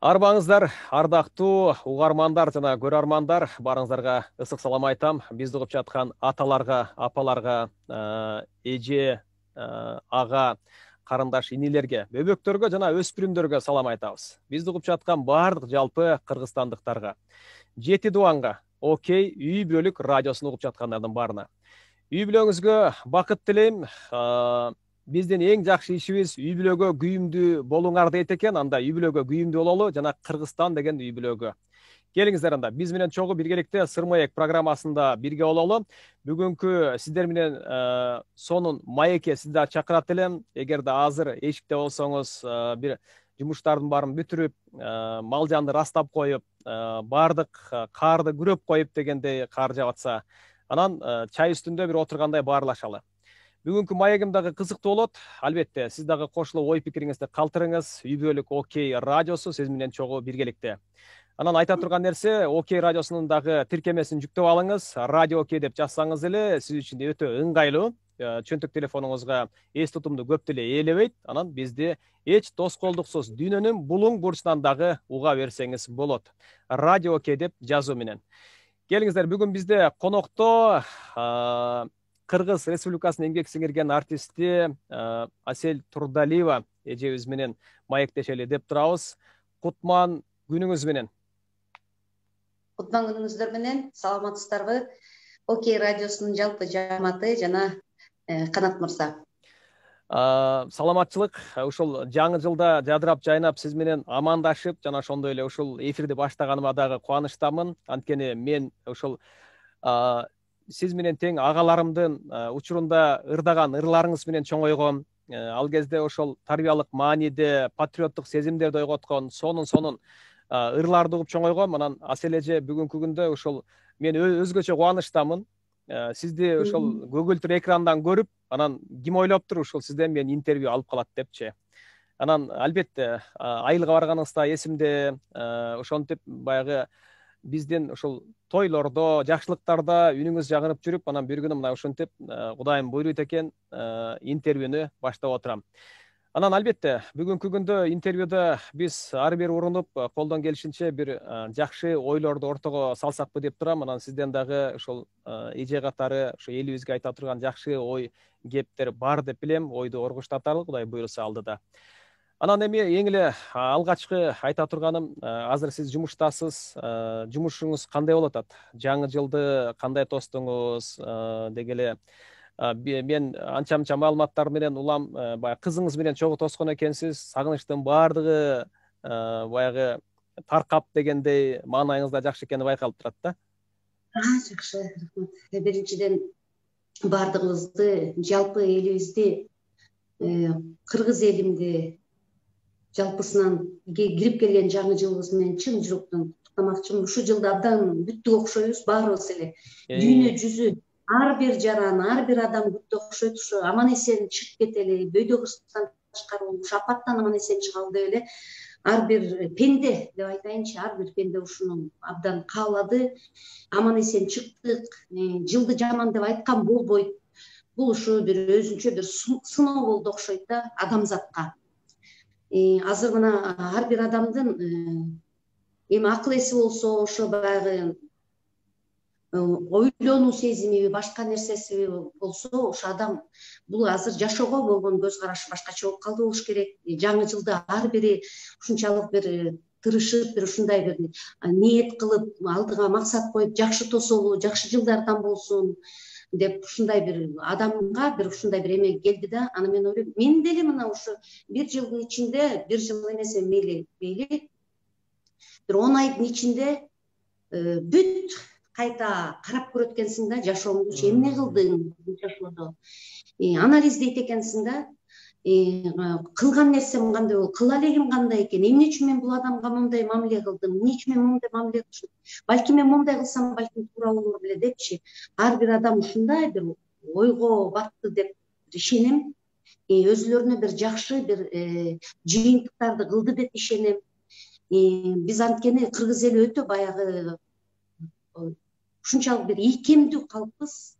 Арбаңыздар, ардактуу угармандар жана көрөрмандар, барыңыздарга ысык салам айтам. Бизди угуп жаткан аталарга, апаларга, эже, ага, карындаш инилерге, бөбөктөргө жана өспүрүмдөргө салам айтабыз. Бизди угуп жаткан баардык жалпы кыргызстандыктарга, Жети Дубанга, Окей үй бүлөлүк радиосун угуп жаткандардын баарына. Үй бүлөңүзгө бакыт тилейм. Биздин эң жакшы ишибиз үй бүлөгө күйүмдүү болуңар дейт экен. Анда үй бүлөгө күйүмдүү бололу жана Кыргызстан деген үй бүлөгө. Келиңиздер анда биз менен чогуу биргеликте Сыр Маек программасында бирге бололу. Бүгүнкү сиздер менен сонун маекке сизди чакырат элем. Эгерде азыр эшикте болсоңуз, бир жумуштардын баарын бүтүрүп, мал жанды растап коюп, баардык карды күрөп коюп дегендей кар жаап атса, анан чай үстүндө бир отургандай баарлашалы. Бүгүнкү маегим дагы кызыктуу болот. Албетте, сиз дагы кошулуп ой пикириңизди калтырыңыз. Үй бүлөлүк Окей радиосу сиз менен чогуу биргеликте. Анан айта турган нерсе, Окей радиосунун дагы тиркемесин жүктөп алыңыз. Радио Окей деп жазсаңыз эле сиз үчүн өтө ыңгайлуу. Чөнтөк телефонуңузга эс тутумду көп деле ээлебейт. Анан бизди эч тоскоолдуксуз дүйнөнүн булуң бурчунан дагы уга берсеңиз болот. Радио Окей деп жазуу менен. Келиңиздер, бүгүн бизде конокто Кыргыз Республикасынын эмгек сиңирген артисти Асель Турдалиева эжебиз менен маектешели деп турабыз. Кутман күнүңүз менен. Кутман күнүңүздөр менен, саламатсыздарбы? Окей радиосунун жалпы жамааты жана Канат мырза. Саламатчылык. Ушул жаңы жылда жадырап жайнап сиз менен амандашып, жана ошондой эле ушул эфирди баштаганыма дагы кубанычтамын. Анткени мен ушул сиз менен тең агаларымдын учурунда ырдаган ырларыңыз менен чоңойгом. Ал кезде ошол тарбиялык мааниде, патриоттук сезимдерди ойготкон сонун ырларды угуп чоңойгом. Анан Асель эже бүгүнкү күндө ушул мен өзгөчө кубанычтамын. Сизди ошол көгүлтүр экрандан көрүп, анан ким ойлоптур ушул сизден мен интервью алып калат депчи. Анан албетте айылга барганыңызда эсимде, ошентип баягы биздин ушул тойлордо, жакшылыктарда үнүңүз жагынып жүрүп, анан бир күнү мына ушинтип Кудайым буйруйт экен, интервьюну баштап отурам. Анан албетте бүгүнкү күндө интервьюда биз ар бир урунуп, колдон келишинче бир жакшы ойлорду ортого салсакпы деп турам. Анан сизден дагы ушул эже катары ушу элибизге айта турган жакшы ой кептер бар деп билем. Ойду оргуштаталы, Кудай буйруса алдыда. Анан эми эң эле алгачкы айта турганым, азыр сиз жумуштасыз, жумушуңуз кандай болуп атат? Жаңы жылды кандай тостуңуз? Деги эле мен анча-мынча маалыматтар менен улам, баягы кызыңыз менен чогуу тоскон экенсиз. Сагынычтын баардыгы баягы таркап дегендей маанайыңызда жакшы экени байкалып турат да. Жакшы, рахмат. Биринчиден баардыгыбызды, жалпы элибизди, кыргыз элимди жалпысынан кирип келген жаңы жылыбыз менен чын жүрөктөн куттамакчымын. Ушул жылда абдан бүттүк окшойбуз баарыбыз эле. Дүйнө жүзү, ар бир жаран, ар бир адам бүттү окшойт. Ушу аман эсен чыгып кетели, бөйдө кырсыктан тышкары, ушу апаттан аман эсен чыгалы деп эле ар бир пенде деп айтайынчы, ар бир пенде ушуну абдан каалады. Аман эсен чыктык. Жылды жаман деп айткан болбойт. Бул ушу бир өзүнчө бир сыноо болду окшойт да адамзатка. Азыр мына ар бир адамдын эми акыл эси болсо, ошо баягы ойлонуу сезими, башка нерсеси болсо, ошо адам бул азыр жашоого болгон көз карашы башкача болуп калды болуш керек. Жаңы жылда ар бири ушунчалык бир тырышып, бир ушундай бир ниет кылып, алдыга максат коюп, жакшы тосолу, жакшы жылдардан болсун деп ушундай бир адамга бир ушундай бир эме келди да. Аны мен ойлойм, мен деле мына ушу бир жылдын ичинде, бир жыл эмес мейли бир 10 айдын ичинде бүт кайта карап көрөт экенсиң да, жашооңду эмне кылдың жашоодо, анализдейт экенсиң да. Кылган нерсем кандай болду, кыла элегим кандай экен, эмне үчүн мен бул адамга мындай мамиле кылдым, эмне үчүн мен мындай мамиле кылдым, балким мен мындай кылсам балким туура болор беле депчи. Ар бир адам ушундай бир ойго батты деп ишенем. Өзүлөрүнө бир жакшы бир жыйынтыктарды кылды деп ишенем. Биз анткени кыргыз эли өтө баягы ушунчалык бир ийкемдүү калкпыз,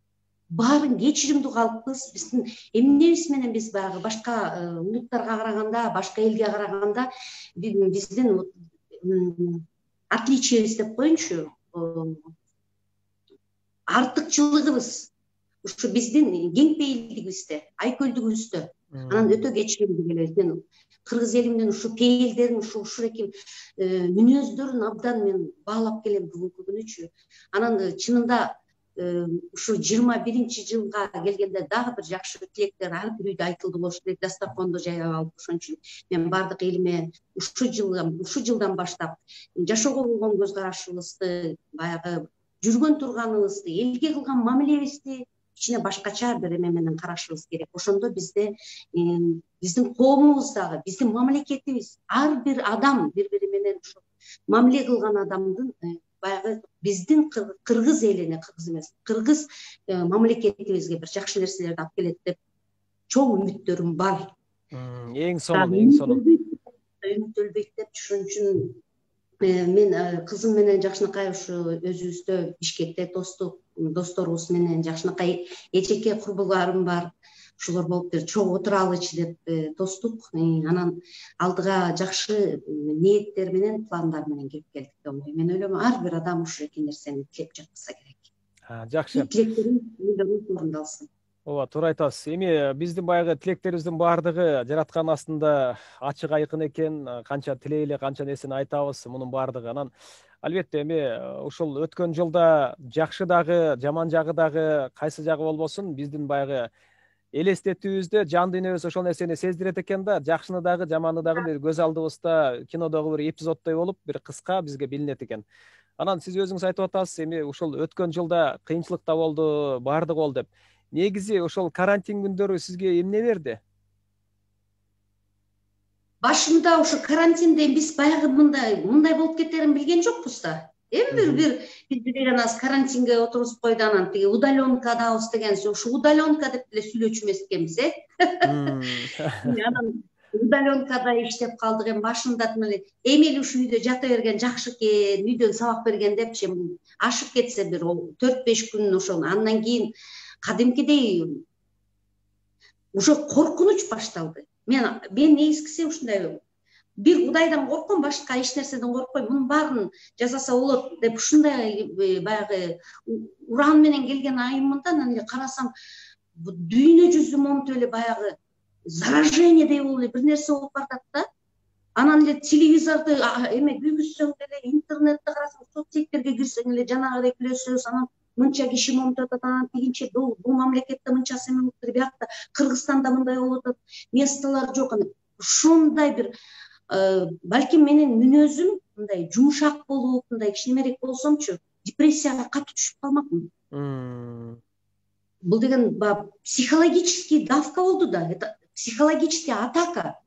баарын кечиримдүү калкпыз. Биздин эмнебиз менен биз баягы башка улуттарга караганда, башка элге караганда биздин отличиебиз деп коеюнчу, артыкчылыгыбыз ушу биздин кеңпейилдигибизде, айкөлдүгүбүздө. Анан өтө кеч келди келебиз. Мен кыргыз элимдин ушу пейилдерин, ушуреки мүнөздөрүн абдан мен баалап келем бүгүнкү күнүчү. Анан чынында ушу 21-жылга келгенде дагы бир жакшы тилектер ар бир үйдө айтылды болуш керек, дастаркондо жайып алып. Ошон үчүн мен бардык элиме ушу жылдан баштап жашоого болгон көз карашыбызды, баягы жүргөн турганыбызды, элге кылган мамилебизди кичине башкача бир эме менен карашыбыз керек. Ошондо бизде биздин коомубуздагы, биздин мамлекетибиз, ар бир адам бири-бири менен ушу мамиле кылган адамдын баягы биздин кыргыз элине, кыргыз эмес, кыргыз мамлекетибизге бир жакшы нерселерди алып келет деп чоң үмүттөрүм бар. Эң сонун. Үмүттөлбөйт деп, ошон үчүн мен кызым менен жакшынакай ушу өзүбүздө Бишкекте досторубуз менен жакшынакай эчеке курбуларым бар. Ушулар болуп бир чогуу отуралычы деп тостук. Анан алдыга жакшы ниеттер менен, пландар менен кирип келдик деп ойлойм. Мен ойлойм, ар бир адам ушул эки нерсени тилеп жатса керек. Жакшы. Тилектерим орундалсын. Ооба, туура айтасыз. Эми биздин баягы тилектерибиздин баардыгы жараткан астында ачык айкын экен. Канча тилейли, канча нерсени айтабыз, мунун баардыгы. Анан албетте эми ушул өткөн жылда жакшы дагы, жаман жагы дагы, кайсы жагы болбосун, биздин баягы элестетүүбүздө жан дүйнөбүз ошол нерсени сездирет экен да. Жакшыны дагы, жаманы дагы бир көз алдыбызда кинодогу бир эпизоддой болуп, бир кыска бизге билинет экен. Анан сиз өзүңүз айтып атасыз, эми ушул өткөн жылда кыйынчылык да болду, баардыгы болду деп. Негизи ошол карантин күндөрү сизге эмне берди? Башында ушу карантинде биз баягы мындай болуп кетерин билген жокпуз да. Эми бир биз деген аз карантинге отургузуп койду, анан тиги удаленкадабыз деген, ушу удаленка деп деле сүйлөчү эмес экенбиз, Анан удаленкада иштеп калдык. Эми башында эми эле ушу үйдө жата берген жакшы экен, үйдөн сабак берген депчи, ашып кетсе бир 4-5 күн ошол. Андан кийин кадимкидей уже коркунуч башталды. Мен негизгиси ушундай, бир Кудайдан корком, башка эч нерседен коркпойм. Мунун баарын жасаса болот деп ушундай баягы уран менен келген айыммын да. Анан эле карасам дүйнө жүзү момунтип эле баягы заражениедей болуп эле бир нерсе болуп баратат да. Анан эле телевизорду эме күйгүзсөң деле, интернетте карасаң, соцсеттерге кирсең эле жанагыдай күлөсөз. Анан мынча киши момунтип атат, анан тигинче бул мамлекетте мынчасы эме болуп атат, биякта Кыргызстанда мындай болуп атат, местолор жок. Анан ушундай бир балким менин мүнөзүм мындай жумшак болуп, мындай кичинемерээк болсомчу, депрессияга катуу түшүп калмакмын. Бул деген психологический давка болду да, это психологическая атака.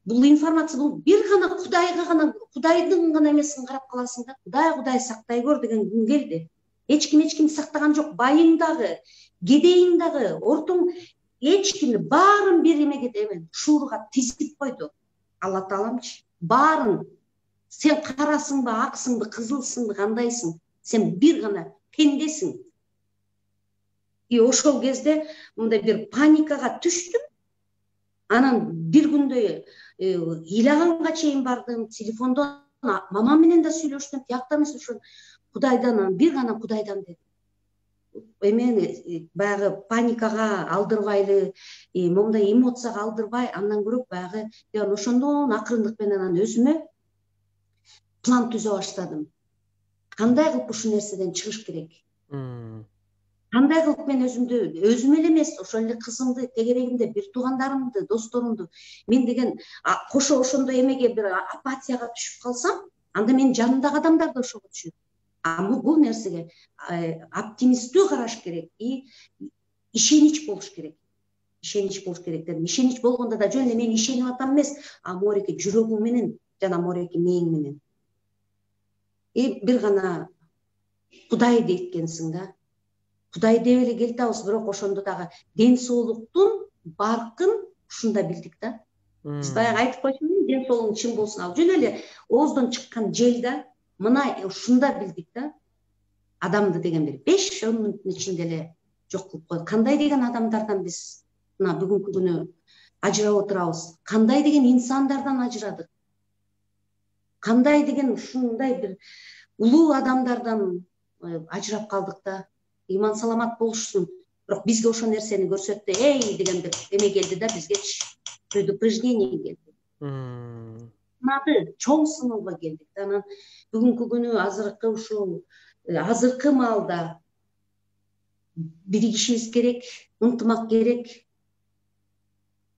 Бул информация, бул бир гана Кудайга гана, Кудайдын гана эмесин карап каласың да. Кудай сактай көр деген күн келди. Эч ким сактаган жок. Байың дагы, кедейиң дагы, ортоң, эч кимди баарын бир эмеге шууруга тизип койду. Алла Тааламчы баарын, сен карасыңбы, аксыңбы, кызылсыңбы, кандайсың, сен бир гана пендесиң. И ошол кезде мындай бир паникага түштүм. Анан бир күндө ыйлаганга чейин бардым, телефондон мамам менен да сүйлөштүм. Тиякта эмес, ошо Кудайдан, бир гана Кудайдан дедим. Эмени баягы паникага алдырбайлы, момундай эмоцияга алдырбай, андан көрөк баягы ошондон акырындык менен анан өзүмө план түзө баштадым. Кандай кылып ушул нерседен чыгыш керек? Кандай кылып мен өзүмө эле эмес, ошол эле кызымды, тегерегимде бир туугандарымды, досторумду, мен деген кошо ошондой эмеге бир апатияга түшүп калсам, анда менин жанымдагы адамдар да ошого түшөт. Бул нерсеге оптимисттүү караш керек и ишенич болуш керек. Ишенич болуш керек дедим. Ишенич болгондо да жөн эле мен ишенип атам эмес, мореке жүрөгүң менен жана мореке мээң менен. Бир гана Кудай дейткенсиң да. Кудай деп эле келатабыз, бирок ошондо дагы ден соолуктун баркын ушунда билдик да. Биз баягы айтып койчумун, ден соолугуң чын болсун. Ал жөн эле ооздон чыккан жел да. Мына ушунда билдик да. Адамды деген бир 5-10 мүнөттүн ичинде эле жок кылып койдук. Кандай деген адамдардан биз мына бүгүнкү күнү ажырап отурабыз? Кандай деген инсандардан ажырадык? кандай деген ушундай бир улуу адамдардан ажырап калдык да. Иман саламат болушсун. Бирок бизге ошол нерсени көрсөттү, эй деген бир эме келди да, бизгечи предупреждение келди. Сынады, чоң сынууга келдик. Анан бүгүнкү күнү азыркы ушул азыркы маалда биригишибиз керек, ынтымак керек,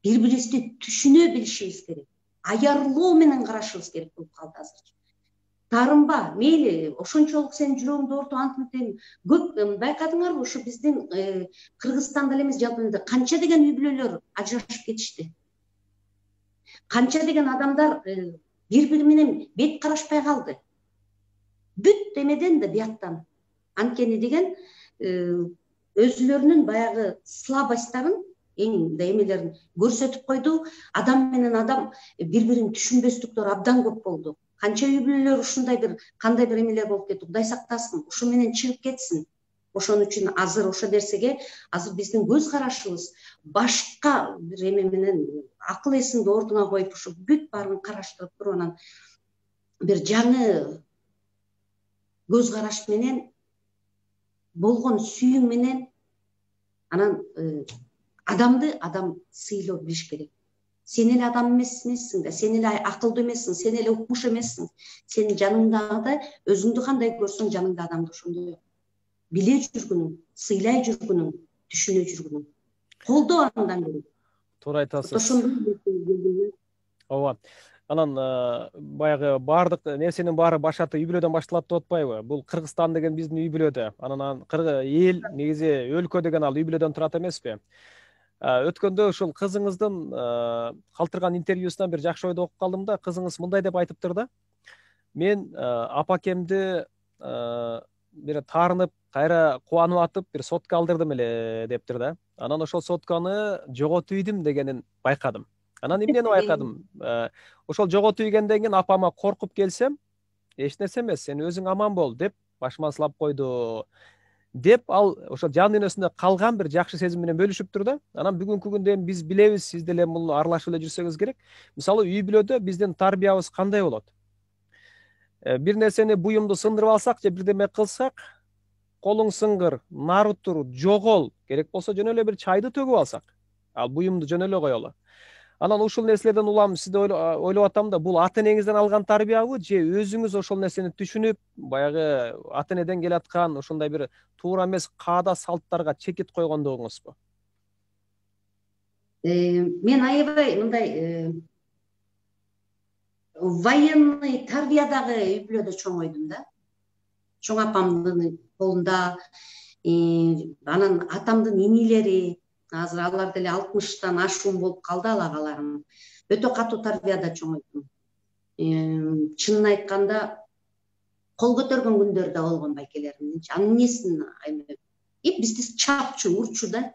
бири бирибизди түшүнө билишибиз керек. Аярлоо менен карашыбыз керек болуп калды азыр. Тарынба, мейли, ошончолук сенин жүрөгүңдү оорутуп антип көп байкадыңарбы, ушу биздин Кыргызстанда эле эмес, жалпы эле канча деген үй бүлөлөр ажырашып кетишти. Канча деген адамдар бири-бири менен бет карашпай калды. Бүт эмеден да бияттан. Анткени деген өзүлөрүнүн баягы слабостьтарын, эң да эмелерин көрсөтүп койду. Адам менен адам бири-бирин түшүнбөстүктөр абдан көп болду. Канча үй бүлөлөр ушундай бир кандай бир эмелер болуп кетти. Кудай сактасын, ушу менен чыгып кетсин. Ошон үчүн азыр ошо нерсеге азыр биздин көз карашыбыз башка бир эме менен акыл эсиңди ордуна коюп ушу бүт баарын караштырып туруп анан бир жаңы көз караш менен болгон сүйүүң менен анан адамды адам сыйлоо билиш керек. Сен эле адам эмессиң да, сен эле акылдуу эмессиң, сен эле укмуш эмессиң. Сенин жаныңдагы өзүңдү кандай көрсөң, жаныңда адамды ошондой биле жүргүнүң, сыйлай жүргүнүң, түшүнө жүргүнүң. Колдоо андан бери. Туура айтасыз. Ооба. Анан баягы баардык нерсенин баары башаты үй бүлөдөн башталат деп атпайбы? Бул Кыргызстан деген биздин үй бүлөдө. Анан эл негизи өлкө деген ал үй бүлөдөн турат эмеспи? Өткөндө ушул кызыңыздын калтырган интервьюсунан бир жакшы ойду окуп калдым да, кызыңыз мындай деп айтыптыр да. Мен апакемди бир таарынып, кайра кубанып атып, бир сотка алдырдым эле дептир да. Анан ошол сотканы жоготуп ийдим дегенин байкадым. Анан эмнени байкадым? Ошол жоготуп ийгенден кийин апама коркуп келсем, эч нерсе эмес, сен өзүң аман бол деп башыма сылап койду. Деп ал ошо жан дүйнөсүндө калган бир жакшы сезим менен бөлүшүптүр да. Анан бүгүнкү күндө эми биз билебиз, сиз деле бул аралашып эле жүрсөңүз керек. Мисалы үй бүлөдө биздин тарбиябыз кандай болот? Бир нерсени буюмду сындырып алсак же бирдеме кылсак, колуң сыңгыр, нары тур, жогол, керек болсо жөн эле бир чайды төгүп алсак, ал буюмду жөн эле коелу. Анан ушул нерселерден улам сизди ойлоп атам да, бул ата энеңизден алган тарбиябы же өзүңүз ошол нерсени түшүнүп, баягы ата энеден келаткан ошондой бир туура эмес каада салттарга чекит койгондугуңузбу? Мен аябай мындай военный тарбиядагы үй бүлөдө чоңойдум да. Чоң апамдын колунда, анан атамдын инилери, азыр алар деле 60-тан ашуун болуп калды, алагаларым. Өтө катуу тарбияда чоңойдум. Чынын айтканда, кол көтөргөн күндөр да болгон байкелеримдин. Анын эмнесин бизди чапчу, урчу да.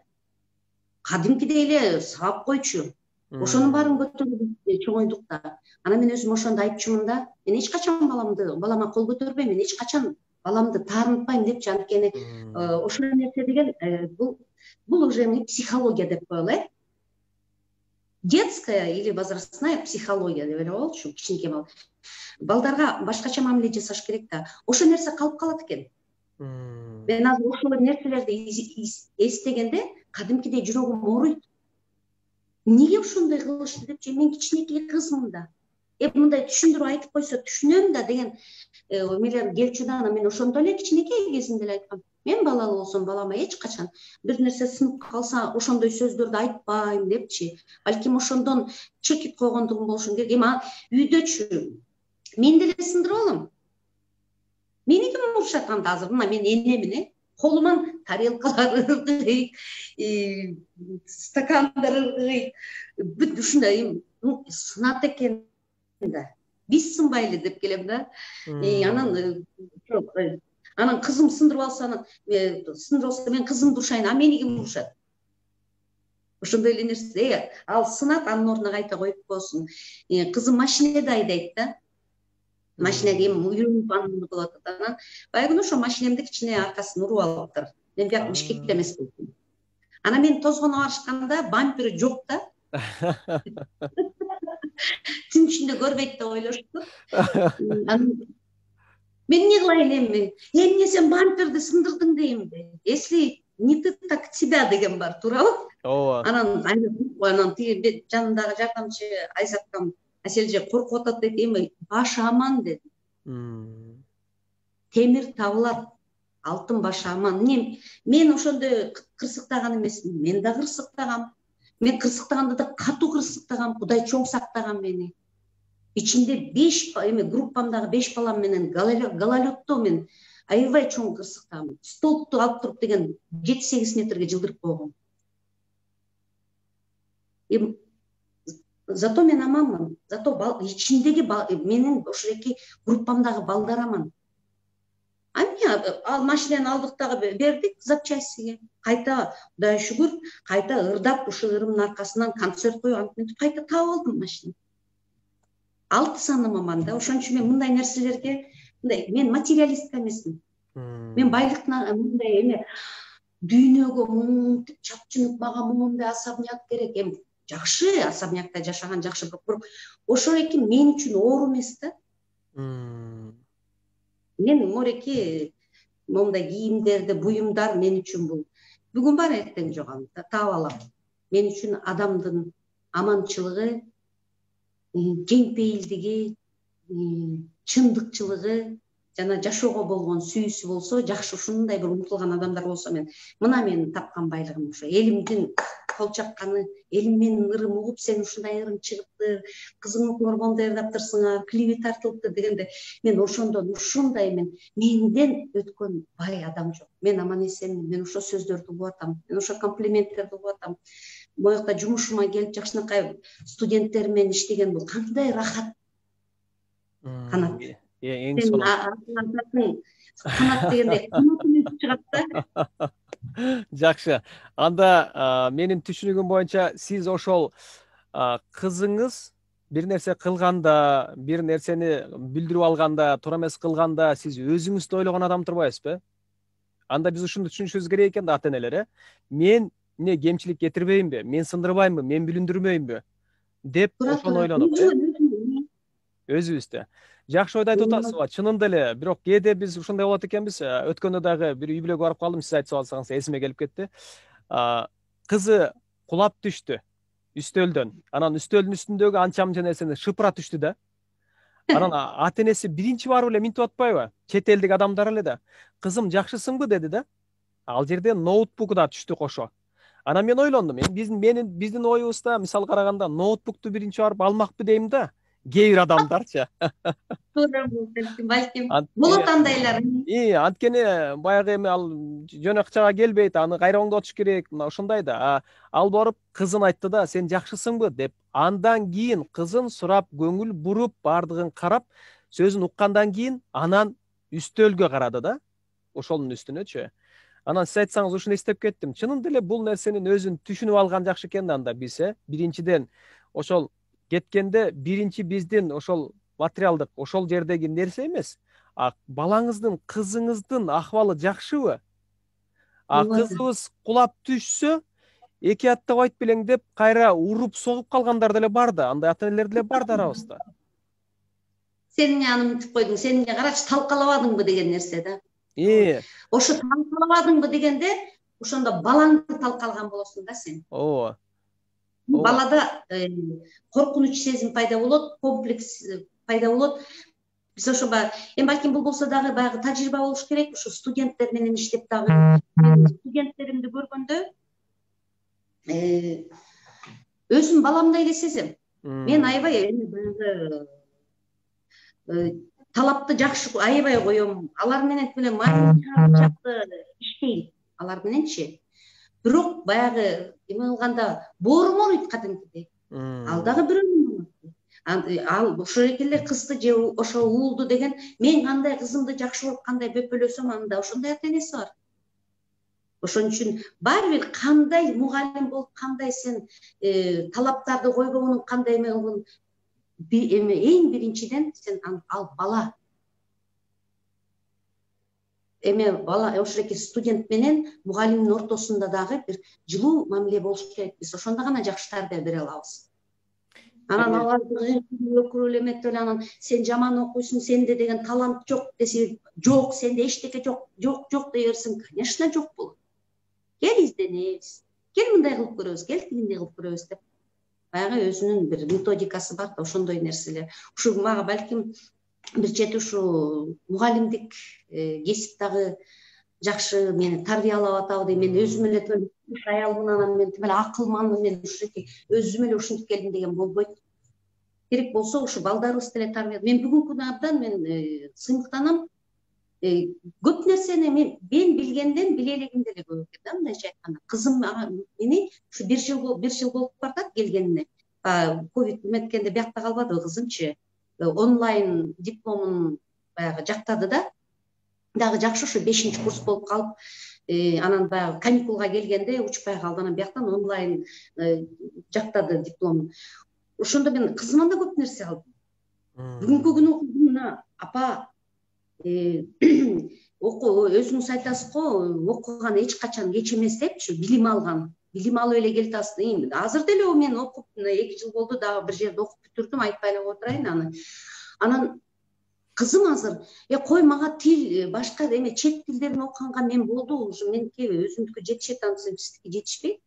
Кадимкидей эле сабап койчу. Ошонун баарын көтөрүп чоңойдук да. Анан мен өзүм ошондо айтчумун да, мен эч качан балама кол көтөрбөйм, мен эч качан баламды таарынтпайм депчи. Анткени ошол нерсе деген бул уже психология деп коелу, детская или возрастная психология деп эле коелучу, кичинекей балдарга башкача мамиле жасаш керек да. Ошол нерсе калып калат экен. Мен азыр ошол нерселерди эстегенде кадимкидей жүрөгүм ооруйт. Неге ошондой кылышты депчи, мен кичинекей кызмын да. Мындай түшүндүрүп айтып койсо түшүнөм да деген эмелер келчү да. Анан мен ошондо эле кичинекей кезимде эле айткам. Мен балалуу болсом балама эч качан бир нерсе сынып калса ошондой сөздөрдү айтпайм депчи. Балким ошондон чекит койгондугум болушу керек. Эми үйдөчү мен деле сындырып алам. Мени ким урушат анда азыр? Мына мен энемин, колуман тарелкалар ыргыйт, стакандар ыргыйт. Бүт ушундай сынат экен да. Биз сынбайлы деп келем да. Анан кызым сындырып алса, мен кызымды урушайын, а мени ким урушат? Ошондой эле нерсе. Ал сынат, анын ордуна кайта коюп койсун. Кызым машинеде айдайт да. Машинеге үйрөнүп анын кылып атат. Анан баягы ошо машинемди кичине аркасын уруп алыптыр. Мен бияк Бишкекте эмесмин. Анан мен тозгоно барышканда бампери жок да. Түн ичинде көрбөйт деп ойлошуптур. Мен не кылайын эми? Эмне сен бамперди сындырдың деймби? Если не ты, так тебя деген бар, туурабы? Ооба. Анан тиги жанындагы жардамчы Айсаткам, Аселже коркуп атат дейт, эми башы аман деди. Темир табылат, алтын башы аман. Мен ошондо кырсыктаган эмесмин, мен да кырсыктагам. Мен кырсыктаганда да катуу кырсыктагам, Кудай чоң сактаган мени. Ичинде 5 эми группамдагы 5 балам менен гололедто мен аябай чоң кырсыктагам. Столбту алып туруп деген 7-8 метрге жылдырып койгом. Зато мен аманмын. Зато ичиндеги менин ошоки группамдагы балдар аман. Ал машинаны алдык дагы бердик запчастиге. Кайта, Кудайга шүгүр, кайта ырдап ушул ырымдын аркасынан концерт коюп, антип кайта таап алдым машина. 6 саным аман да. Ошон үчүн мен мындай нерселерге, мен материалистка эмесмин. Мен байлыктан мындай эме дүйнөгө мынтип чапчынып мага моундай особняк керек. Эми жакшы, особнякта жашаган жакшы, бирок ошол мен үчүн оор эмес да. Мен мореки моундай кийимдерди, буюмдар мен үчүн бул. Бүгүн бар, эртең жок, таап алам. Мен үчүн адамдын аманчылыгы, кеңпейилдиги, чындыкчылыгы, жана жашоого болгон сүйүүсү болсо, жакшы ушундай бир умтулган адамдар болсо, мына менин тапкан байлыгым ошо. Элимдин кол чапканы, элим менин ырым угуп, сен ушундай ырым чыгыптыр, кызыңы гормонду ырдаптырсыңар, клиби тартылыптыр дегенде, мен ошондон ушундай менден өткөн бай адам жок. Мен аман эсенмин, мен ошо сөздөрдү угуп атам, мен ошо комплименттерди угуп атам. Моякта жумушума келип жакшынакай студенттер менен иштеген бул кандай рахат. Канат. Эң сонун. Канат дегенде канатым чыгат да. Жакшы. Анда менин түшүнүгүм боюнча сиз ошол кызыңыз бир нерсе кылганда, бир нерсени билдирип алганда, туура эмес кылганда сиз өзүңүздү ойлогон адам турбайсызбы? Анда биз ушуну түшүнүшүбүз керек экен да, ата-энелер, мен эмне кемчилик кетирбеймби, мен сындырбаймбы, мен билиндирмеймби деп ошону ойлонуп, өзүбүздө. Жакшы ойду айтып атасыз. Чынында эле, бирок кээде биз ушундай болот экенбиз. Өткөндө дагы бир үй бүлөгө барып калдым, сиз айтып алсаңыз эсиме келип кетти. Кызы кулап түштү үстөлдөн. Анан үстөлдүн үстүндөгү анча-мынча нерсени шыпыра түштү да. Анан ата-энеси биринчи барып эле минтип атпайбы? Чет элдик адамдар эле да. Кызым жакшысыңбы деди да. Ал жерде ноутбук да түштү кошо. Анан мен ойлондум, биздин оюбузда мисалы караганда ноутбукту биринчи барып алмакпы дейм да. Кээ бир адамдарчы. Балким болот андайлар. Анткени баягы эми ал жөн акчага келбейт, аны кайра оңдотуш керек, мына ошондой да. Ал барып кызын айтты да, сен жакшысыңбы деп. Андан кийин кызын сурап, көңүл буруп, бардыгын карап, сөзүн уккандан кийин анан үстөлгө карады да. Ошонун үстүнөчү. Анан сиз айтсаңыз ушуну эстеп кеттим. Чынында эле бул нерсенин өзүн түшүнүп алган жакшы экен да, анда биз биринчиден ошол кеткенде биринчи биздин ошол материалдык ошол жердеги нерсе эмес, балаңыздын, кызыңыздын акыбалы жакшыбы? Кызыбыз кулап түшсө, эки аттап айт белең деп кайра уруп согуп калгандар деле бар да, андай ата-энелер деле бар да арабызда. Сен эмне анымтып койдуң, сен эмне карачы талкалабадыңбы деген нерсе да. Ошо талкалабадыңбы дегенде, ошондо балаңды талкалаган болосуң да сен. Ооба. Балада коркунуч сезим пайда болот, комплекс пайда болот. Биз ошо эми балким бул болсо дагы баягы тажрыйба болуш керек. Ошо студенттер менен иштеп дагы студенттеримди көргөндө өзүм баламдай эле сезем. Мен аябай талапты жакшы аябай коем. Алар менен деле майчакты иштейм. Алар мененчи. Бирок баягы эме кылганда боормойт кадимкидей. Ал дагы бирөөнүн ал ошол эле кызды же ошо уулду деген, мен кандай кызымды жакшы көрүп, кандай бөпөлөсөм, анда ошондой ата-энеси бар. Ошон үчүн баары бир кандай мугалим болуп, кандай сен талаптарды койгонуң, кандай эме кылгын, эң биринчиден сен ал бала. Эме бала ошоки студент менен мугалимдин ортосунда дагы бир жылуу мамиле болуш керек. Биз ошондо гана жакшы тарбия бере алабыз. Анан аларды өкүрүп эметип эле анан сен жаман окуйсуң, сенде деген талант жок десе, жок, сенде эчтеке жок, жок жок дей берсең, конечно жок болот. Кел изденебиз, кел мындай кылып көрөбүз, кел тигиндей кылып көрөбүз деп баягы өзүнүн бир методикасы бар да, ошондой нерселер. Ушу мага балким бир чети ушу мугалимдик кесип дагы жакшы мени тарбиялап атабы дейм. Мен өзүм эле тим аялмын, анан мен тим эле акылманмын, мен ушинтип өзүм эле ушинтип келдим деген болбойт. Керек болсо ушу балдарыбызды эле тарбия. Мен бүгүнкү күнү абдан мен сыймыктанам. Көп нерсени мен билгенден биле элегим деле көп экен да, мындайча айтканда. Кызым мени ушу бир жыл болуп бартат келгенине. Ковид эметкенде биякта калбадыбы кызымчы. Онлайн дипломун баягы жактады да. Дагы жакшы ушу 5-курс болуп калып, анан баягы каникулга келгенде учпай калды. Анан бияктан онлайн жактады дипломун. Ошондо мен кызымдан да көп нерсе алдым. Бүгүнкү күнү кызымына апа өзүңүз айтасыз го, окуган эч качан кеч эмес депчи, билим алган. Билим алып эле келатасыз. Азыр деле мен окуп 2 жыл болду, дагы бир жерде окуп бүтүрдүм, айтпай эле отурайын аны. Анан кызым азыр, кой мага тил, башка эме чет тилдерин окуганга мен болду, уже меники өзүмдүкү жетишет, ансыз сиздики жетишпейт.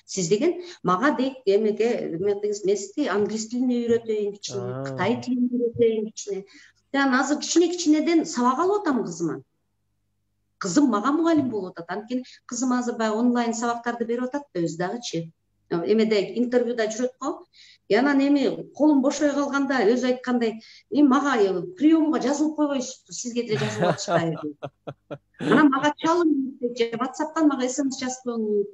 Сиз деген мага дейт эмеге, мен сизди англис тилин үйрөтөйүн кичине, кытай тилин үйрөтөйүн кичине. Анан азыр кичинеден сабак алып атам кызыман. Кызым мага мугалим болуп атат. Анткени кызым азыр баягы онлайн сабактарды берип атат да, өзү дагычы. Эмеде интервьюда жүрөт го. Анан эми колум бошой калганда өзү айткандай, мага приемга жазылып койбойсузбу, сизге деле жазылып атышпайбы. Анан мага чалың, WhatsApp'тан мага SMS жазып коюңуз.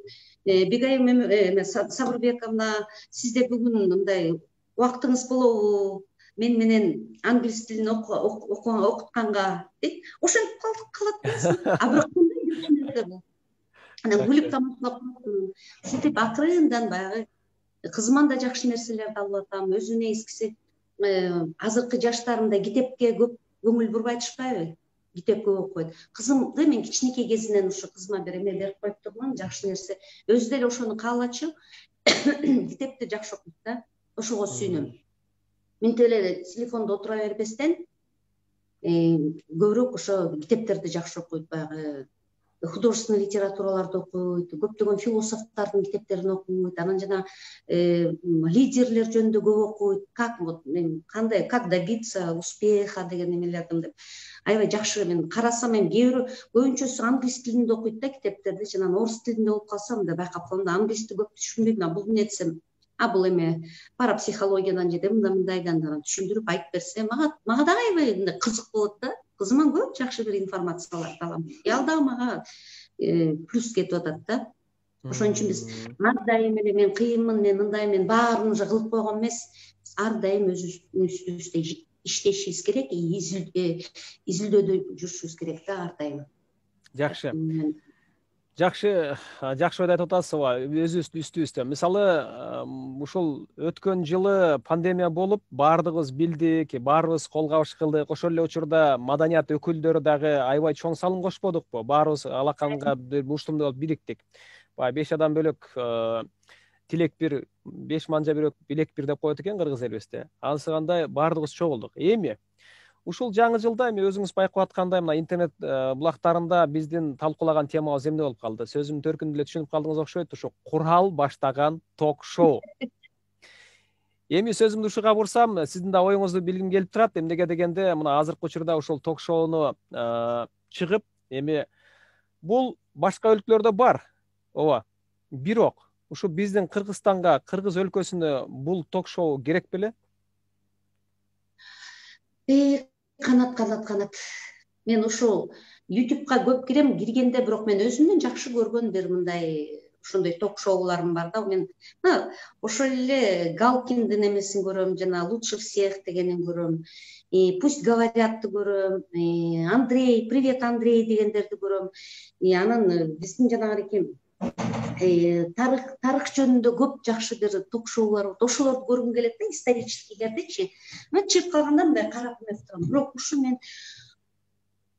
Бигайым Сабырбековна, сизде бүгүн мындай убактыңыз болобу? Мен менен англис тилин окутканга дейт. Ошентип калат да. А бирок кандай жакшы нерсе бул. Анан күлүп тамашалап коет. Ушинтип акырындан баягы кызыман да жакшы нерселерди алып атам. Өзүнө эскиси азыркы жаштарымда китепке көп көңүл бурбай атышпайбы? Китеп көп окуйт. Кызымды мен кичинекей кезинен ушу кызыма бир эме берип коюп турмун, жакшы нерсе. Өзү деле ошону каалачу. Китепти жакшы окуйт да. Ошого сүйүнөм. Минтип эле телефондо отура бербестен көбүрөөк ошо китептерди жакшы окуйт, баягы художественный литератураларды окуйт, көптөгөн философтордун китептерин окуйт, анан жана лидерлер жөнүндө көп окуйт, как добиться успеха деген эмелердин деп. Аябай жакшы, мен карасам, мен көбүнчөсү англис тилинде окуйт да китептерди, жана орус тилинде болуп калса мындай байкап калам да, англисти көп түшүнбөйм, бул эмне десем, бул эме парапсихологиядан же мындайдан түшүндүрүп айтып берсе, мага дагы аябай мындай кызык болот да. Кызыман көп жакшы бир информацияларды алам. Ал дагы мага плюс кетип атат да. Ошон үчүн биз ар дайым эле мен кыйынмын, мен мындай, мен баарын уже кылып койгон эмес. Ар дайым өзүбүздү иштешибиз керек, изилдөөдө жүрүшүбүз керек да ар дайым. Жакшы. Жакшы ойду айтып атасыз, өзүбүздү үстүбүздө. Мисалы, ушул өткөн жылы пандемия болуп, баардыгыбыз билдик, баарыбыз кол кабыш кылдык. Ошол эле учурда маданият өкүлдөрү дагы аябай чоң салым кошподукпу? Баарыбыз алаканга уштумду болуп бириктик. 5 адам бөлөк тилек бир, 5 манжа бирок билек бир деп коет экен кыргыз элибизде. Анысыгандай баардыгыбыз чогулдук. Эми ушул жаңы жылда эми өзүңүз байкап аткандай, мына интернет булактарында биздин талкуулаган темабыз эмне болуп калды? Сөзүмдүн төркүнүн деле түшүнүп калдыңыз окшойт, ушу курал баштаган ток-шоу. Эми сөзүмдү ушуга бурсам, сиздин да оюңузду билгим келип турат. Эмнеге дегенде, мына азыркы учурда ушул ток-шоуну чыгып, эми бул башка өлкөлөрдө бар. Ооба. Бирок ушу биздин Кыргызстанга, кыргыз өлкөсүнө бул ток-шоу керек беле? Канат. Мен ушул YouTube'га көп кирем, киргенде бирок мен өзүмдүн жакшы көргөн бир мындай ошондой ток-шоуларым бар да. Мен ошол эле Галкиндин эмесин көрөм, жана Лучше всех дегенин көрөм. Пусть говорятты көрөм, Андрей, привет Андрей дегендерди көрөм. Анан биздин жанагы тарых жөнүндө көп жакшы бир ток-шоулар бар. Ошолорду көргүм келет да, историческийлердичи. Мен чыгып калганда мындай карап турам. Бирок ушу мен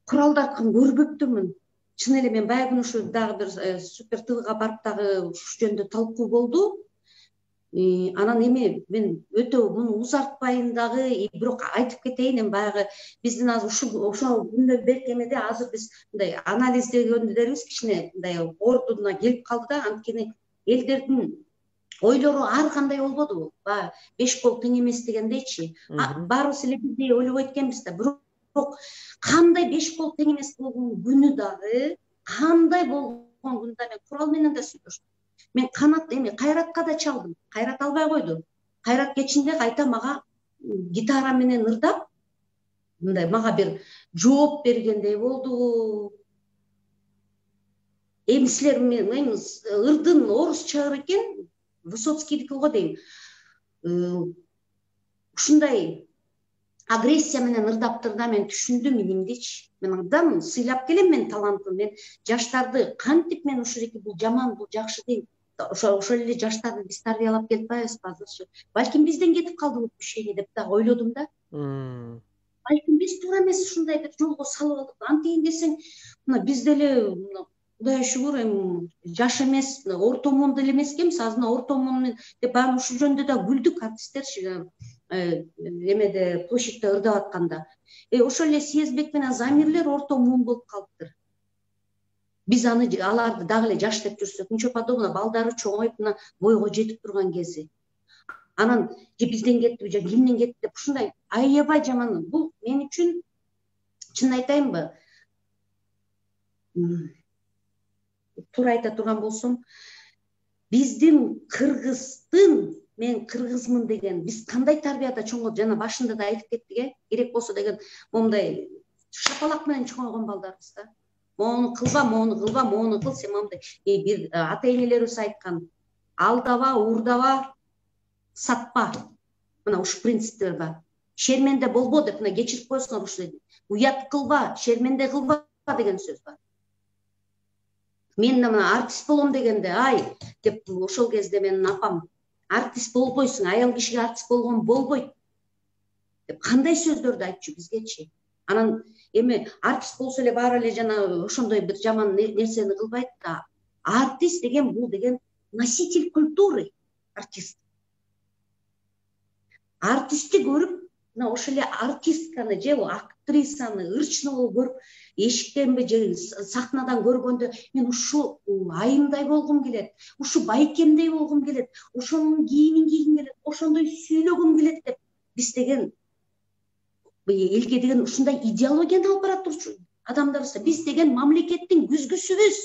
куралдарды көрбөптүрмүн. Чын эле мен баягы күнү ушу дагы бир Супер ТВга барып дагы ушу жөнүндө талкуу болду. Анан эми мен өтө муну узартпайын дагы, бирок айтып кетейин, эми баягы биздин азыр ошол күндө беркемеде азыр биз мындай анализдегендерибиз кичине мындай ордуна келип калды да, анткени элдердин ойлору ар кандай болбодубу, баягы беш кол тең эмес дегендейчи. Баарыбыз эле бирдей ойлобойт экенбиз да, бирок кандай беш кол тең эмес болгон күнү дагы, кандай болгон күнү да мен курал менен да сүйлөштүм. Мен канат эми Кайратка да чалдым. Кайрат албай койду. Кайрат кечинде кайта мага гитара менен ырдап, мындай мага бир жооп бергендей болду. Эми силер мен ырдын орусча ыр экен, Высоцкийдики го дейм. Ушундай агрессия менен ырдаптыр да мен түшүндүм илимдичи. Мен абдан сыйлап келем мен талантын. Мен жаштарды кантип мен ушуреки бул жаман, бул жакшы дейм. Ошол эле жаштарды биз тарбиялап келатпайбызбы азырчы? Балким бизден кетип калды бул мышление деп дагы ойлодум да. Балким биз туура эмес ушундай бир жолго салып алдык. Антейин десең, мына биз деле Кудайга шүгүр, эми жаш эмес, орто муун деле эмес экенбиз. Азыр орто муун деп баягы ушул жөнүндө да күлдүк артисттерчи, эмеде площадьда ырдап атканда. Ошол эле Съездбек менен Замирлер орто муун болуп калыптыр. Биз аларды дагы эле жаш деп жүрсөк, ничего подобного, балдары чоңоюп мына бойго жетип турган кези. Анан же бизден кетти, же кимден кетти деп ушундай аябай жаман. Бул мен үчүн, чын айтайынбы, туура айта турган болсом, биздин кыргыздын, мен кыргызмын деген, биз кандай тарбияда чоңойдук, жана башында да айтып кеттик, керек болсо деген момундай шапалак менен чоңойгон балдарбыз да. Мону кылба, мону кылба, мону кыл, сен момундай. Бир ата энелерибиз айткан, алдаба, уурдаба, сатпа. Мына ушу принциптер бар. Шерменде болбо деп мына кечирип коесуңар ушу деди. Уят кылба, шерменде кылба деген сөз бар. Мен мына артист болом дегенде, ай деп ошол кезде менин апам, артист болбойсуң, аял кишиге артист болгон болбойт деп кандай сөздөрдү айтчу бизгечи. Анан эми артист болсо эле баары эле жана ошондой бир жаман нерсени кылбайт да. Артист деген бул деген носитель культуры, артист. Артистти көрүп, мына ошол эле артистканы же актрисаны ырчны болуп көрүп, эшиктенби же сахнадан көргөндө мен ушу айымдай болгум келет, ушу байкемдей болгум келет, ошонун кийимин кийгим келет, ошондой сүйлөгүм келет деп биз деген элге деген ушундай идеологияны алып баратырчу адамдарбыз. Биз деген мамлекеттин күзгүсүбүз.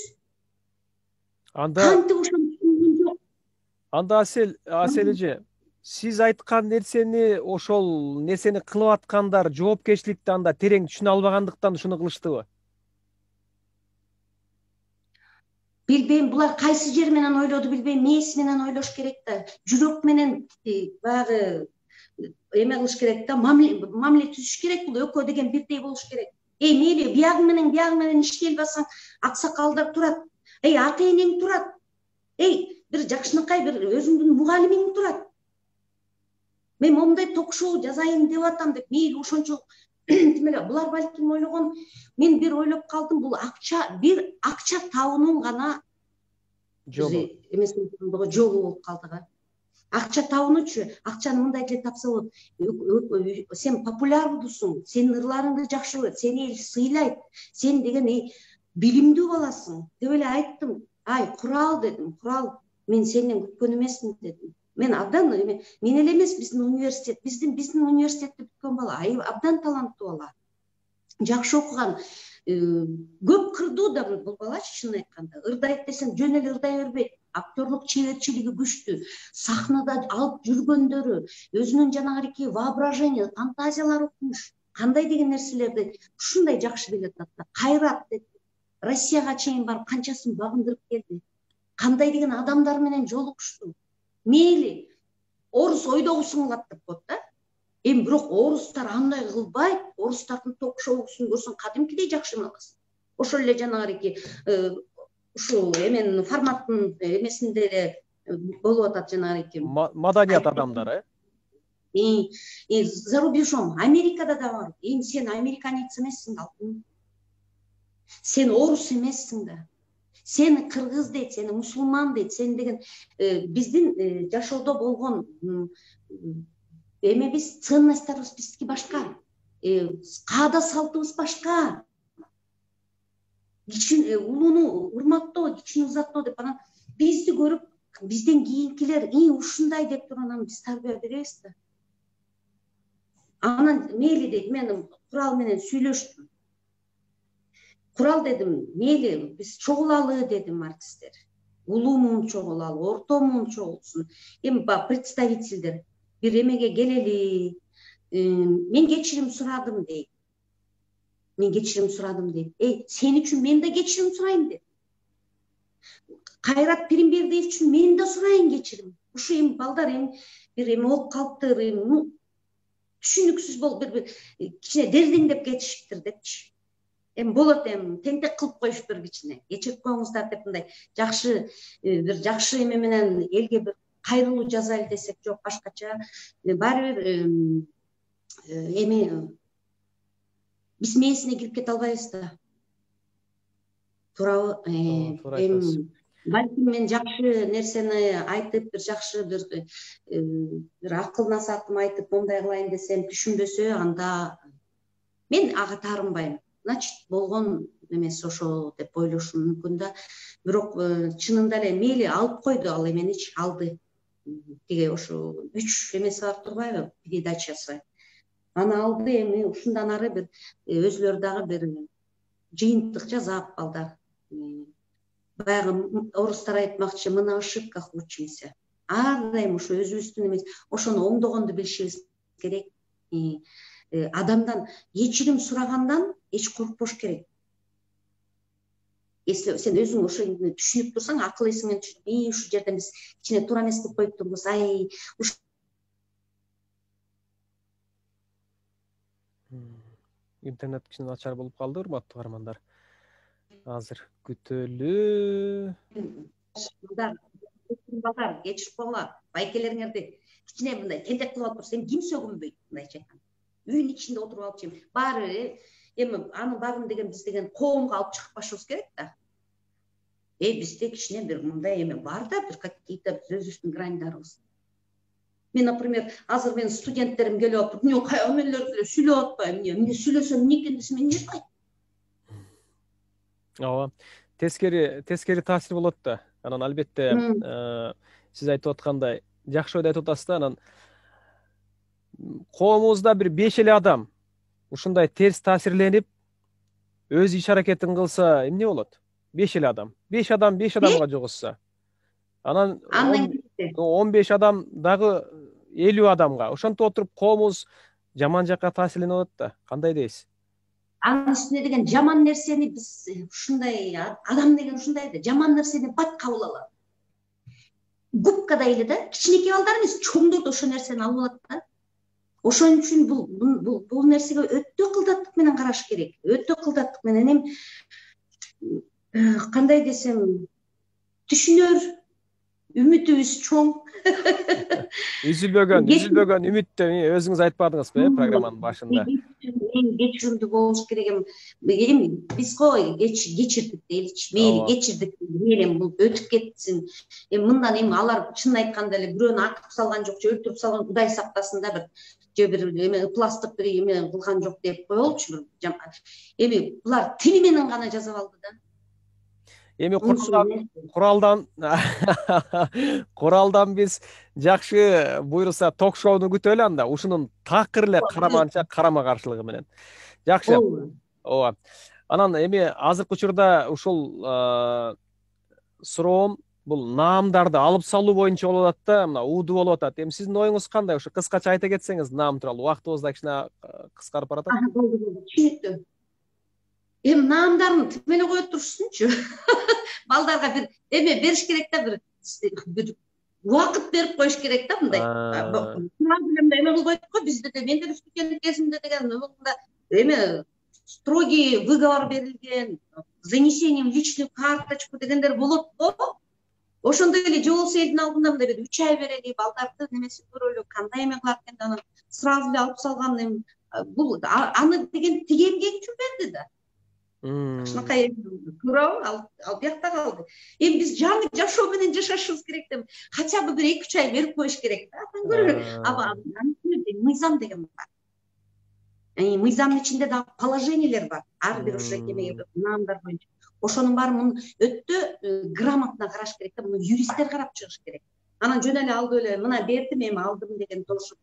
Кантип ошону түшүнгөн жок. Анда Асел эже, сиз айткан нерсени, ошол нерсени кылып аткандар жоопкерчиликти анда терең түшүнө албагандыктан ушуну кылыштыбы? Билбейм, булар кайсы жер менен ойлоду билбейм, мээси менен ойлош керек да, жүрөк менен баягы эме кылыш керек да, мамиле түзүш керек. Бул экөө деген бирдей болуш керек. Мейли биягың менен иштей албасаң, аксакалдар турат. Ата энең турат. Бир жакшынакай бир өзүңдүн мугалимиң турат. Мен момундай ток-шоу жазайын деп атам деп мейли ошончо тимеле. Булар балким ойлогон, мен бир ойлоп калдым, бул бир акча табуунун гана жолу болуп калды. Акча табуунучу, акчаны мындай эле тапса болот. Сен популярдусуң, сенин ырларыңды жакшы көрөт, сени эл сыйлайт, сен деген билимдүү баласың деп эле айттым. Курал дедим, курал, мен сенден күткөн эмесмин дедим. Мен абдан, мен эле эмес, биздин университетти бүткөн бала, абдан таланттуу бала, жакшы окуган, көп кырдуу да бул балачы, чынын айтканда. Ырдайт десең жөн эле ырдай бербейт. Актерлук чеберчилиги күчтүү, сахнада алып жүргөндөрү, өзүнүн жанагы воображение, фантазиялары окumuş, кандай деген нерселерди ушундай жакшы билет да. Кайрат деп Россияга чейин барып канчасын багындырып келди. Кандай деген адамдар менен жолугушту. Мейли орус ойдогусун кылат деп коет да. Бирок орустар андай кылбайт. Орустардын ток-шоусун көрсөң кадимкидей жакшы эмес. Ошол эле жанагы ушу эменин форматтын эмесинде эле болуп атат жанагы маданият адамдары. За рубежом, Америкада да бар. Сен американец эмессиң, алтын. Сен орус эмессиң да. сени кыргыз дейт, сени мусулман дейт, сени деген биздин жашоодо болгон эмебиз, ценностьтарыбыз биздики башка, каада салтыбыз башка. Улууну урматтоо, кичини узаттоо деп анан бизди көрүп бизден кийинкилер ушундай деп туруп анан биз тарбия беребиз да. Анан мейли дейт, мен курал менен сүйлөштүм. Курал дедим, мейли биз чогулалы дедим артисттер. Улуу муун чогулалы, орто муун чогулсун. Эми представительдер бир эмеге келели, мен кечирим сурадым дейт. Мен кечирим сурадым дейт. Сен үчүн мен да кечирим сурайм дейт. Кайрат Пиримбердиев үчүн мен да сурайын кечирим. Ушу эми балдар эми бир эме болуп калыптыр, түшүнүксүз болуп бир кичине дердиңдеп кетишиптир депчи. Эми болот, эми тентек кылып коюшуптур кичине. Кечирип коюңуздар деп мындай бир жакшы эме менен элге бир кайрылуу жасайлы десек, жок башкача. Баары бир эми биз мээсине кирип кете албайбыз да. Туурабы? Эми балким мен жакшы нерсени айтып, бир жакшы бир акыл насаатымды айтып, мондай кылайын десем түшүнбөсө, анда мен ага таарынбайм. Значит, болгон эмес ошо деп ойлошум мүмкүн да. Бирок чынында эле мейли алып койду ал эменичи, алды. Тиги ошо 3 эмеси бар турбайбы, передачасы. Аны алды, эми ушундан ары бир өзүлөрү дагы бир жыйынтык жасап балдар. Баягы орустар айтмакчы, мы на ошибках учимся. Ар дайым ошо өзүбүздүн эмес, ошону оңдогонду билишибиз керек. Адамдан кечирим сурагандан эч коркпош керек. Если сен өзүң ошо түшүнүп турсаң, акыл эсиңмен түшүнүп, ушу жерден биз кичине туура эмес кылып коюптурбуз, Интернет кичине начар болуп калды, урматтуу каармандар. Азыр күтөлү. Балдар кечирип койгула, байкелериңерди кичине мындай тентек кылып алып турса, ким сөгүнбөйт мындайча айтканда. Үйүнүн ичинде отуруп алып чейин баары эми анын багын деген биз деген коомго алып чыгып башыбыз керек да. Бизде кичине бир мындай эме бар да, бир какие-то өзүбүздүн граньдарыбыз. Мен, например, азыр менин студенттерим келип атып, мен кая эмелерди эле сүйлөп атпайм, эмне сүйлөсөм эмне десе мен эмне айтайын? Ооба. Тескери таасир болот да. Анан албетте сиз айтып аткандай жакшы ойду айтып атасыз да. Анан коомубузда бир 5 эле адам ушундай терс таасирленип өз иш аракетин кылса эмне болот? 5 эле адам. 5 адамга жугушса. Анан 15 адам дагы 50 адамга. Ошентип отуруп коомубуз жаман жакка таасирленип атат да. Кандай дейсиз? Анын үстүнө деген жаман нерсени биз ушундай, адам деген ушундай да, жаман нерсени бат кабыл алат. Губкадай эле да, кичинекей балдар эмес, чоңдор да ошо нерсени алып алат да. Ошон үчүн бул нерсеге өтө кылдаттык менен караш керек. Өтө кылдаттык менен. Эми кандай десем, түшүнөр үмүтүбүз чоң. Үзүлбөгөн үмүттү өзүңүз айтпадыңызбы программанын башында? Мен кечиримдүү болуш керек. Эми биз кечирдик дейли, мейли кечирдик, мейли бул өтүп кетсин. Мындан эми алар чын айтканда эле бирөөнү атып салган жок, же өлтүрүп салган, Кудай сактасын да, бир эме пластык бир эме кылган жок деп коелучу. Эми булар тили менен гана жазып алды да. Эми куралдан биз жакшы буйруса ток-шоуну күтөлү анда. Ушунун такыр эле караманча карама каршылыгы менен. Жакшы. Ооба. Анан эми азыркы учурда ушул суроом бул наамдарды алып салуу боюнча болуп атат да, мына ууду болуп атат. Эми сиздин оюңуз кандай? Ушу кыскача айта кетсеңиз наам тууралуу. Убактыбыз да кичине кыскарып баратат. Түшүнүктүү. Эми наамдарын тим эле коюп турушсунчу. Балдарга бир эме бериш керек да, бир убакыт берип коюш керек да, мындай. Проблема эме болбойт го, бизде де мен деле студент кезимде деген эме строгий выговор берилген, занесением в личную карточку дегендер болот го. Ошондой эле же болсо элдин алдында мындай бир 3 ай берели, балдарды немеси көрөлү, кандай эме кылат экен, анан сразу эле алып салган. Бул аны деген тиги эмгек үчүн берди да. Ушунакай туурабы, ал биякта калды. Эми биз жаңы жашоо менен жашашыбыз керек деп, хотя бы бир 2-3 ай берип коюш керек да. Андан көрө мыйзам деген бар. Мыйзамдын ичинде дагы положениелер бар. Ар бир ошо эмеге наамдар боюнча. Ошонун баарын муну өтө грамотно караш керек да. Муну юристтер карап чыгыш керек. Анан жөн эле алып эле мына бердим, эми алдым деген толушуп.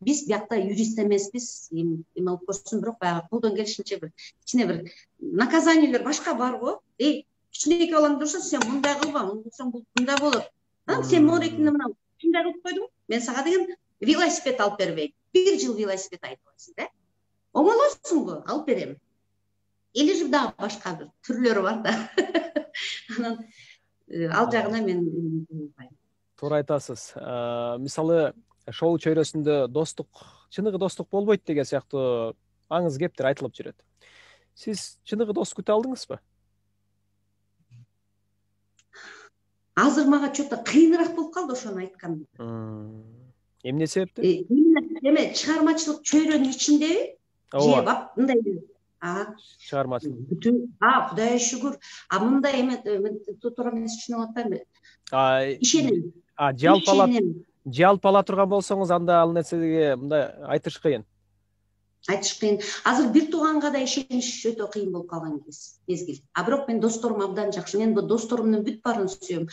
Биз биякта юрист эмеспиз, эме алып көрсүн, бирок баягы колдон келишинче бир ичине бир наказаниелер башка бар го. Кичинекей балаң турса, сен мындай кылба, мындай кылсаң бул мындай болот. Сен моорекине мына ушундай кылып койдуң, мен сага деген велосипед алып бербейм. 1 жыл велосипед айдабайсың да. Оңолосуңбу? Алып берем. Или же дагы башка бир түрлөрү бар да. Анан ал жагына мен билбейм. Туура айтасыз. Мисалы, шоу чөйрөсүндө достук, чыныгы достук болбойт деген сыяктуу аңыз кептер айтылып жүрөт. Сиз чыныгы дос күтө алдыңызбы? Азыр мага чөтө кыйыныраак болуп калды ошону айткан. Эмне себептен? Эме чыгармачылык чөйрөнүн ичиндеби? Же бак мындай чыгармачылык. Кудайга шүгүр. Мындай эме туура эмес түшүнүп атпайбы? Ишенем. Жалпы ала турган болсоңуз, анда ал нерсеге мындай айтыш кыйын. Азыр бир тууганга да ишениш өтө кыйын болуп калган мезгил. Бирок мен досторум абдан жакшы. Мен бул досторумдун бүт баарын сүйөм.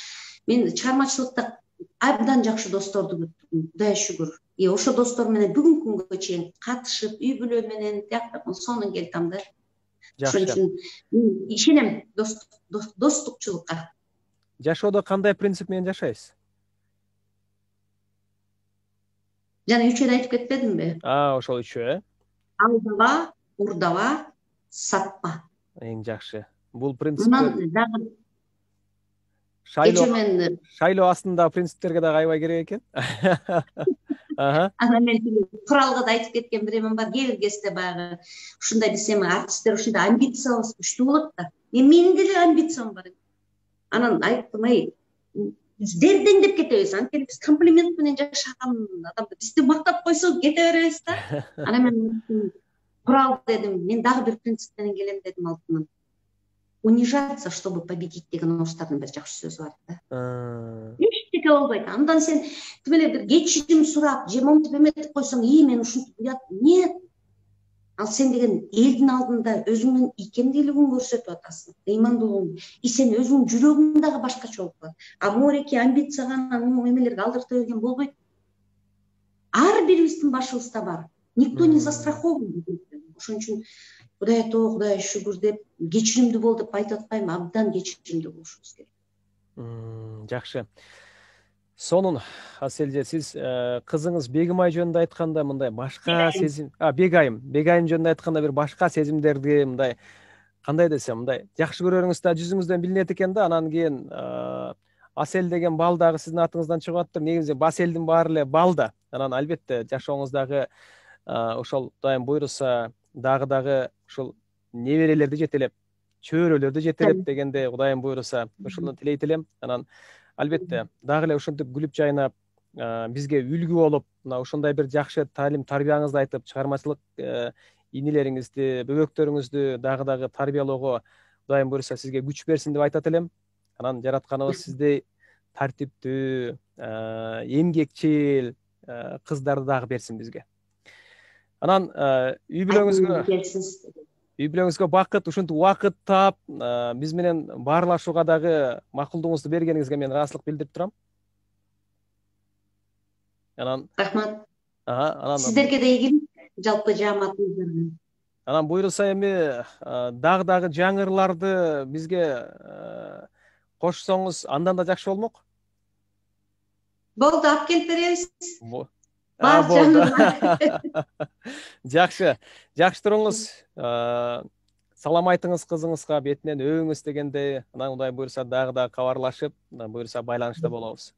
Мен чыгармачылыкта абдан жакшы досторду күттүм, Кудайга шүгүр. Ошо достор менен бүгүнкү күнгө чейин катышып, үй бүлө менен сонун келтам да. Ошон үчүн ишенем достукчулукка. Жашоодо кандай принцип менен жашайсыз? Жана үчөөнү айтып кетпедимби? Ошол үчөө, Алдава, урдава, сатпа. Эң жакшы. Бул принциптер шайлоо астында принциптерге дагы аябай керек экен. Анан мен куралга да айтып кеткен бир эмем бар. Кээ бир кезде баягы ушундай десем, артисттер ушундай амбициябыз күчтүү болот да. Менин деле амбициям бар. Анан айттым, биз дердеңдеп кетебиз. Анткени биз комплимент менен жашаган адамды бизди мактап койсо кете беребиз да. Анан мен курал дедим, мен дагы бир принцип менен келем дедим алтынан. Унижаться, чтобы победить деген орустардын бир жакшы сөзү бар да. Эчтеке болбойт. Андан сен тимеле бир кечирим сурап, же монтип эметип койсоң, мен ушинтип уят. Нет. Ал сен деген элдин алдында өзүңдүн икемдүүлүгүңдү көрсөтүп атасың, ыймандуулугуңду. Сен өзүңдүн жүрөгүң дагы башкача болуп калат. Моореки амбицияга эмелерге алдырта берген болбойт. Ар бирибиздин башыбызда бар. Никто не застрахован. Ошон үчүн Кудайга шүгүр деп, кечиримдүү бол деп айтып атпайм, абдан кечиримдүү болушубуз керек. Жакшы. Сонун, Аселже, сиз кызыңыз Бегимай жөнүндө айтканда мындай башка сезим, Бегайым жөнүндө айтканда бир башка сезимдерди мындай кандай десем, мындай жакшы көрөрүңүз да жүзүңүздөн билинет экен да. Анан кийин Асел деген бал дагы сиздин атыңыздан чыгып атыптыр. Негизи Баселдин баары эле бал да. Анан албетте жашооңуздагы ошол Кудайым буйруса дагы ушул неберелерди жетелеп, чөйрөлөрдү жетелеп дегенде Кудайым буйруса ошону тилейт элем. Анан албетте дагы эле ошентип күлүп жайнап, бизге үлгү болуп, мына ошондой бир жакшы талим тарбияңызды айтып, чыгармачылык инилериңизди, бөбөктөрүңүздү дагы тарбиялоого Кудайым буйруса сизге күч берсин деп айтат элем. Анан жаратканыбыз сизди тартиптүү, эмгекчил кыздарды дагы берсин бизге. Анан үй бүлөңүзгө бакыт, ушинтип убакыт таап, биз менен баарлашууга дагы макулдугуңузду бергениңизге мен ыраазычылык билдирип турам. Анан рахмат. Сиздерге да ийгилик, жалпы жааматыңыздарга. Анан буйруса эми дагы жаңы ырларды бизге кошсоңуз андан да жакшы болмок. Болду, алып келип беребиз. Болду. Жакшы туруңуз. Салам айтыңыз кызыңызга, бетинен өбүңүз дегенде, анан Кудай буйруса дагы кабарлашып, буйруса байланышта болобуз.